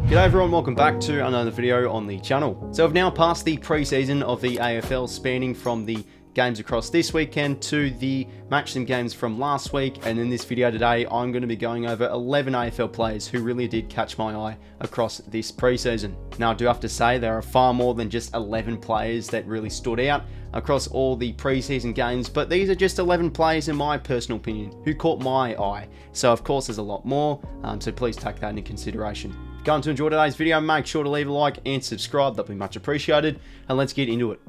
G'day everyone, welcome back to another video on the channel. So we've now passed the pre-season of the AFL, spanning from the games across this weekend to the matchsim games from last week, and in this video today I'm going to be going over 11 AFL players who really did catch my eye across this pre-season. Now I do have to say there are far more than just 11 players that really stood out across all the pre-season games, but these are just 11 players in my personal opinion who caught my eye. So of course there's a lot more, so please take that into consideration. If you're going to enjoy today's video, make sure to leave a like and subscribe, that'd be much appreciated, and let's get into it.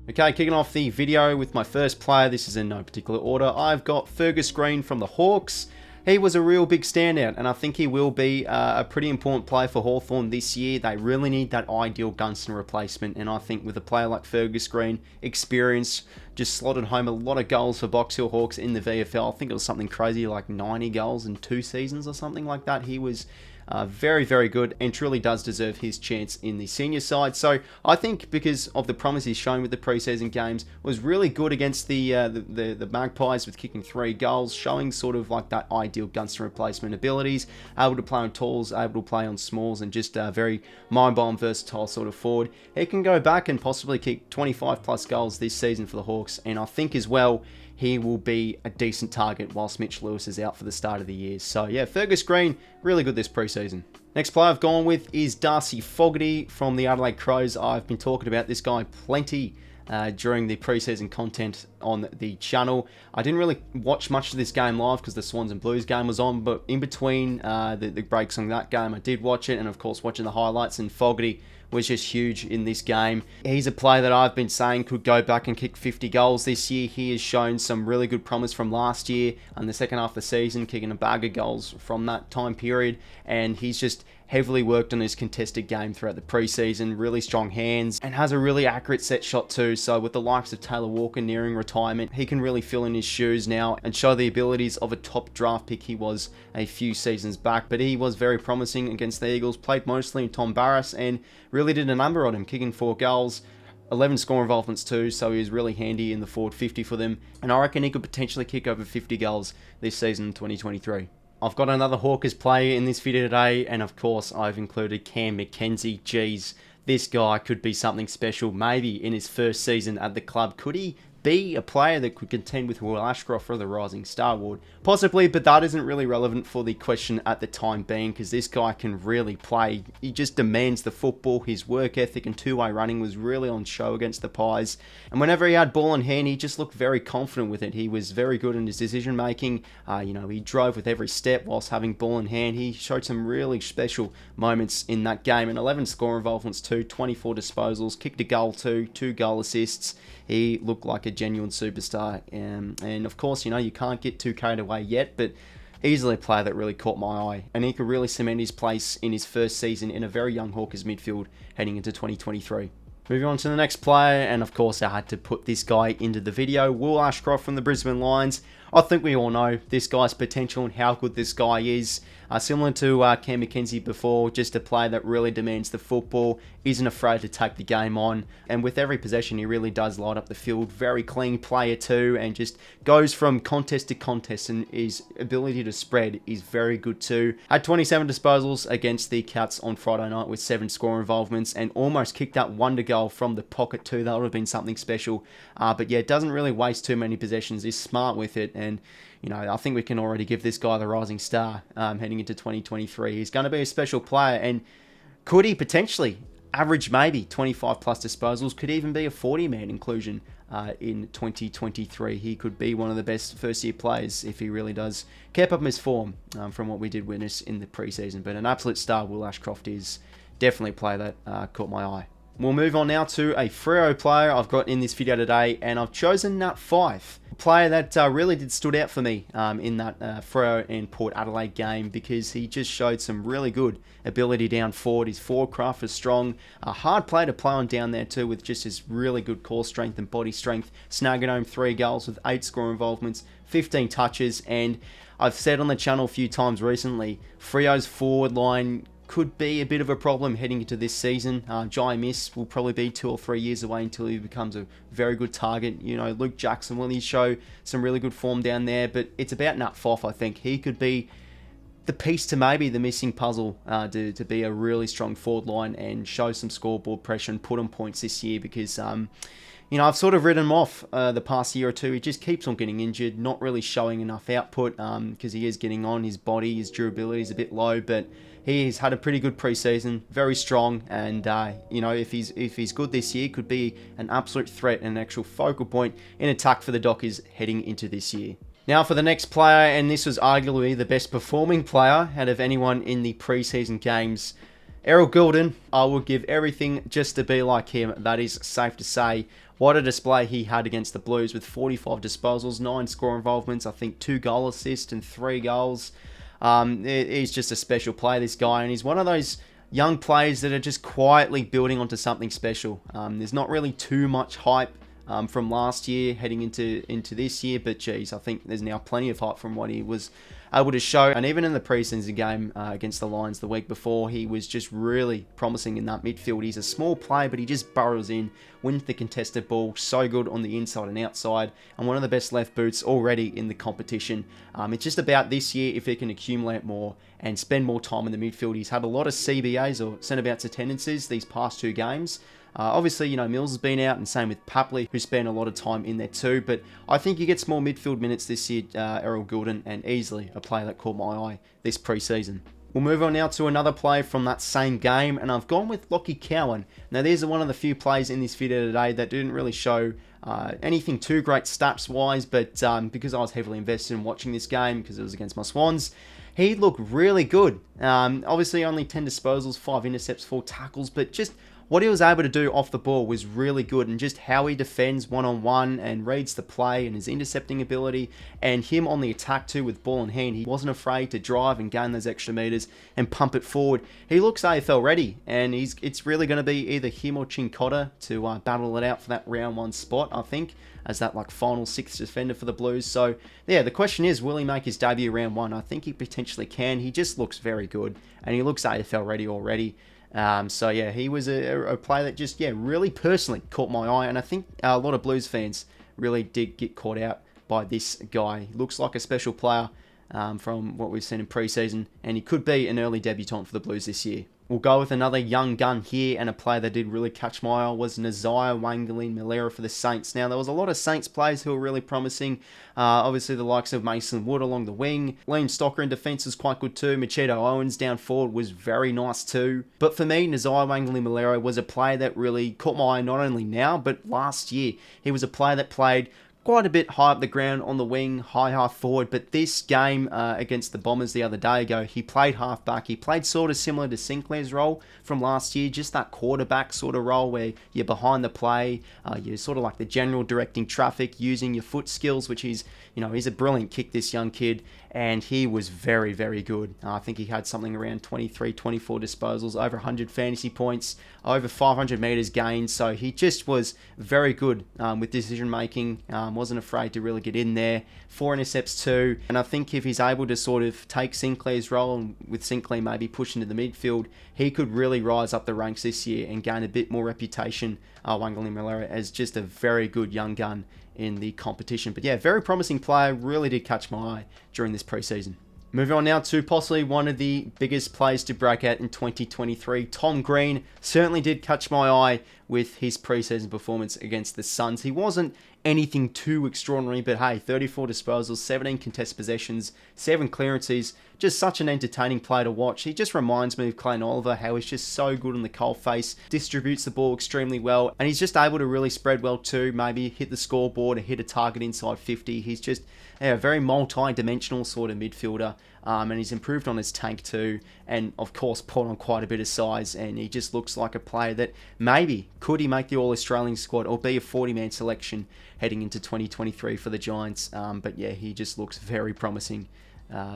Okay, kicking off the video with my first player. This is in no particular order. I've got 𝐓𝐡𝐞 from the Hawks. He was a real big standout, and I think he will be a pretty important player for Hawthorn this year. They really need that ideal Gunston replacement, and I think with a player like 𝐓𝐡𝐞, experience, just slotted home a lot of goals for Box Hill Hawks in the VFL. I think it was something crazy like 90 goals in 2 seasons or something like that. He was very, very good and truly does deserve his chance in the senior side. So I think because of the promise he's shown with the preseason games, was really good against the Magpies with kicking 3 goals, showing sort of like that ideal Gunston replacement abilities, able to play on talls, able to play on smalls, and just a very mind-bomb, versatile sort of forward. He can go back and possibly kick 25 plus goals this season for the Hawks, and I think as well he will be a decent target whilst Mitch Lewis is out for the start of the year. So yeah, 𝐓𝐡𝐞, really good this preseason. Next player I've gone with is 𝘚𝐼𝐶𝐴 Fogarty from the Adelaide Crows. I've been talking about this guy plenty during the preseason content on the channel. I didn't really watch much of this game live because the Swans and Blues game was on, but in between the breaks on that game I did watch it, and of course watching the highlights, and Fogarty was just huge in this game. He's a player that I've been saying could go back and kick 50 goals this year. He has shown some really good promise from last year and the second half of the season, kicking a bag of goals from that time period, and he's just heavily worked on his contested game throughout the preseason, really strong hands, and has a really accurate set shot too. So with the likes of Taylor Walker nearing retirement, he can really fill in his shoes now and show the abilities of a top draft pick he was a few seasons back. But he was very promising against the Eagles, played mostly in Tom Barrass, and really did a number on him, kicking 4 goals, 11 score involvements too, so he was really handy in the forward 50 for them, and I reckon he could potentially kick over 50 goals this season in 2023. I've got another Hawkers player in this video today, and of course I've included Cam Mackenzie. Geez, this guy could be something special, maybe in his first season at the club. Could he be a player that could contend with Will Ashcroft for the Rising Star Award? Possibly, but that isn't really relevant for the question at the time being, because this guy can really play. He just demands the football. His work ethic and two-way running was really on show against the Pies, and whenever he had ball in hand, he just looked very confident with it. He was very good in his decision making. He drove with every step whilst having ball in hand. He showed some really special moments in that game, and 11 score involvements too, 24 disposals, kicked a goal too, 2 goal assists. He looked like a genuine superstar, and of course, you can't get too carried away yet, but easily a player that really caught my eye, and he could really cement his place in his first season in a very young Hawkers midfield heading into 2023. Moving on to the next player, and of course I had to put this guy into the video, Will Ashcroft from the Brisbane Lions. I think we all know this guy's potential and how good this guy is. Similar to Cam Mackenzie before, just a player that really demands the football, isn't afraid to take the game on, and with every possession he really does light up the field. Very clean player too, and just goes from contest to contest, and his ability to spread is very good too. Had 27 disposals against the Cats on Friday night with 7 score involvements, and almost kicked that wonder goal from the pocket too. That would have been something special. But yeah, doesn't really waste too many possessions, is smart with it, and I think we can already give this guy the rising star heading into 2023. He's going to be a special player, and could he potentially average maybe 25 plus disposals, could even be a 40-man inclusion in 2023. He could be one of the best first-year players if he really does keep up his form from what we did witness in the preseason. But an absolute star, Will Ashcroft is definitely a player that caught my eye. We'll move on now to a Freo player I've got in this video today, and I've chosen 𝘚𝐼𝐴, a player that really did stood out for me in that Freo and Port Adelaide game, because he just showed some really good ability down forward. His forward craft is strong, a hard player to play on down there too, with just his really good core strength and body strength, snagging home 3 goals with 8 score involvements, 15 touches, and I've said on the channel a few times recently, Freo's forward line could be a bit of a problem heading into this season. 𝐼𝐴 will probably be 2 or 3 years away until he becomes a very good target. Luke Jackson will show some really good form down there, but it's about 𝘚𝐼𝐴, I think. He could be the piece to maybe the missing puzzle to be a really strong forward line and show some scoreboard pressure and put on points this year, because you know, I've sort of written him off the past year or two. He just keeps on getting injured, not really showing enough output, because he is getting on. His body, his durability is a bit low, but he's had a pretty good preseason, very strong, and you know, if he's good this year, could be an absolute threat and an actual focal point in attack for the Dockers heading into this year. Now for the next player, and this was arguably the best performing player out of anyone in the preseason games, 𝐼𝐴 I will give everything just to be like him. That is safe to say. What a display he had against the Blues with 45 disposals, 9 score involvements, I think 2 goal assists and 3 goals. He's just a special player, this guy, and he's one of those young players that are just quietly building onto something special. There's not really too much hype from last year heading into this year, but geez, I think there's now plenty of hype from what he was able to show. And even in the preseason game against the Lions the week before, he was just really promising in that midfield. He's a small player, but he just burrows in, wins the contested ball, so good on the inside and outside, and one of the best left boots already in the competition. It's just about this year if he can accumulate more and spend more time in the midfield. He's had a lot of CBAs or centre-bounce attendances these past 2 games. Obviously, you know, Mills has been out, and same with 𝗵𝗻, who spent a lot of time in there too. But I think he gets more midfield minutes this year, 𝐼𝐴, and easily a player that caught my eye this preseason. We'll move on now to another play from that same game, and I've gone with 𝐷𝐿𝐼 𝐿𝐴. Now, these are one of the few plays in this video today that didn't really show anything too great stats-wise, but because I was heavily invested in watching this game, because it was against my Swans, he looked really good. Obviously, only 10 disposals, 5 intercepts, 4 tackles, but just what he was able to do off the ball was really good, and just how he defends one-on-one and reads the play and his intercepting ability, and him on the attack too with ball in hand. He wasn't afraid to drive and gain those extra meters and pump it forward. He looks AFL ready, and it's really going to be either him or 𝐴𝐶 to battle it out for that round 1 spot, I think, as that like final 6th defender for the Blues. So yeah, the question is, will he make his debut round 1? I think he potentially can. He just looks very good, and he looks AFL ready already. So yeah, he was a player that just, yeah, really personally caught my eye, and I think a lot of Blues fans really did get caught out by this guy. He looks like a special player from what we've seen in preseason, and he could be an early debutant for the Blues this year. We'll go with another young gun here, and a player that did really catch my eye was 𝐼𝐴 𝐻𝐿𝐴 for the Saints. Now, there was a lot of Saints players who were really promising. Obviously, the likes of Mason Wood along the wing. Liam Stocker in defence was quite good too. Machado Owens down forward was very nice too. But for me, 𝐼𝐴 𝐻𝐿𝐴 was a player that really caught my eye not only now, but last year. He was a player that played quite a bit high up the ground on the wing, high forward, but this game against the Bombers the other day ago, he played half back. He played sort of similar to Sinclair's role from last year, just that quarterback sort of role where you're behind the play, you're sort of like the general directing traffic, using your foot skills, which he's a brilliant kick, this young kid, and he was very, very good. I think he had something around 23, 24 disposals, over 100 fantasy points, over 500 meters gained, so he just was very good with decision making, wasn't afraid to really get in there. 4 intercepts too, and I think if he's able to sort of take Sinclair's role, and with Sinclair maybe push into the midfield, he could really rise up the ranks this year and gain a bit more reputation, 𝐻𝐿𝐴, as just a very good young gun in the competition. But yeah, very promising player, really did catch my eye during this preseason. Moving on now to possibly one of the biggest players to break out in 2023, Tom Green. Certainly did catch my eye with his preseason performance against the Suns. He wasn't anything too extraordinary, but hey, 34 disposals, 17 contested possessions, 7 clearances. Just such an entertaining player to watch. He just reminds me of Clayton Oliver, how he's just so good on the cold face, distributes the ball extremely well, and he's just able to really spread well too, maybe hit the scoreboard and hit a target inside 50. He's just a very multi-dimensional sort of midfielder, and he's improved on his tank too, and of course put on quite a bit of size, and he just looks like a player that maybe could he make the All-Australian squad or be a 40-man selection heading into 2023 for the Giants. But yeah, he just looks very promising.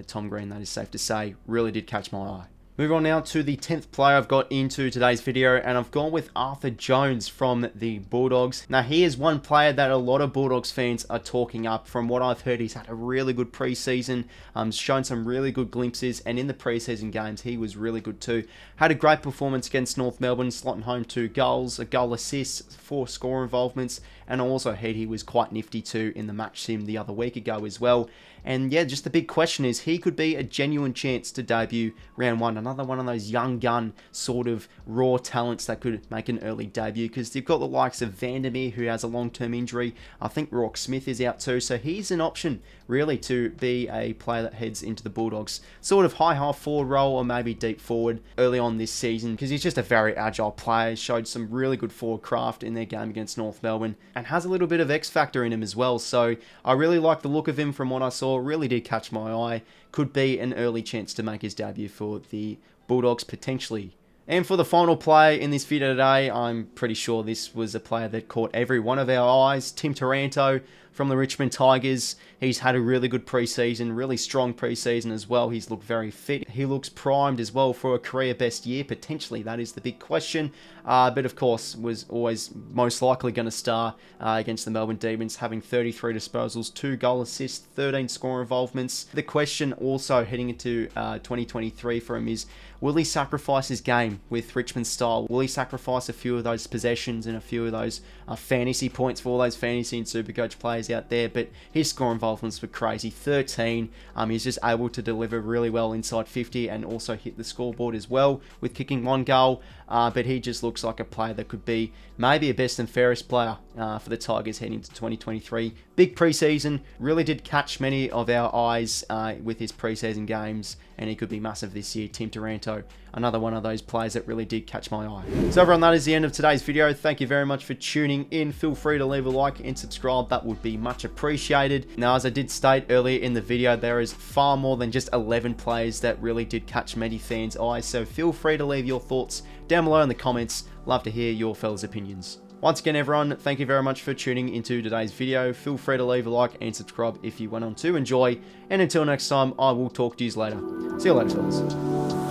Tom Green, that is safe to say, really did catch my eye. Moving on now to the 10th player I've got into today's video, and I've gone with Arthur Jones from the Bulldogs. Now, he is one player that a lot of Bulldogs fans are talking up. From what I've heard, he's had a really good preseason, shown some really good glimpses, and in the preseason games, he was really good too. Had a great performance against North Melbourne, slotting home 2 goals, a goal assist, 4 score involvements, and I also heard he was quite nifty too in the match sim the other week ago as well. And yeah, just the big question is, he could be a genuine chance to debut round 1. Another one of those young gun sort of raw talents that could make an early debut, because you've got the likes of Vandermeer, who has a long-term injury. I think Rourke Smith is out too, so he's an option really to be a player that heads into the Bulldogs sort of high half forward role, or maybe deep forward early on this season, because he's just a very agile player. Showed some really good forward craft in their game against North Melbourne, and has a little bit of X factor in him as well. So I really like the look of him from what I saw. Really did catch my eye. Could be an early chance to make his debut for the Bulldogs potentially. And for the final play in this video today, I'm pretty sure this was a player that caught every one of our eyes. Tim Taranto from the Richmond Tigers. He's had a really good preseason, really strong preseason as well. He's looked very fit. He looks primed as well for a career best year, potentially. That is the big question. But of course, was always most likely going to star against the Melbourne Demons, having 33 disposals, 2 goal assists, 13 score involvements. The question also heading into 2023 for him is, will he sacrifice his game with Richmond style? Will he sacrifice a few of those possessions and a few of those fantasy points for all those fantasy and supercoach players out there? But his score involvements were crazy. 13. He's just able to deliver really well inside 50 and also hit the scoreboard as well with kicking 1 goal. But he just looks like a player that could be maybe a best and fairest player for the Tigers heading into 2023. Big preseason. Really did catch many of our eyes with his preseason games, and he could be massive this year. Tim Taranto, another one of those players that really did catch my eye. So everyone, that is the end of today's video. Thank you very much for tuning in. Feel free to leave a like and subscribe. That would be much appreciated. Now, as I did state earlier in the video, there is far more than just 11 players that really did catch many fans' eyes. So feel free to leave your thoughts down below in the comments. Love to hear your fellas' opinions. Once again, everyone, thank you very much for tuning into today's video. Feel free to leave a like and subscribe if you went on to enjoy. And until next time, I will talk to you later. See you later, fellas.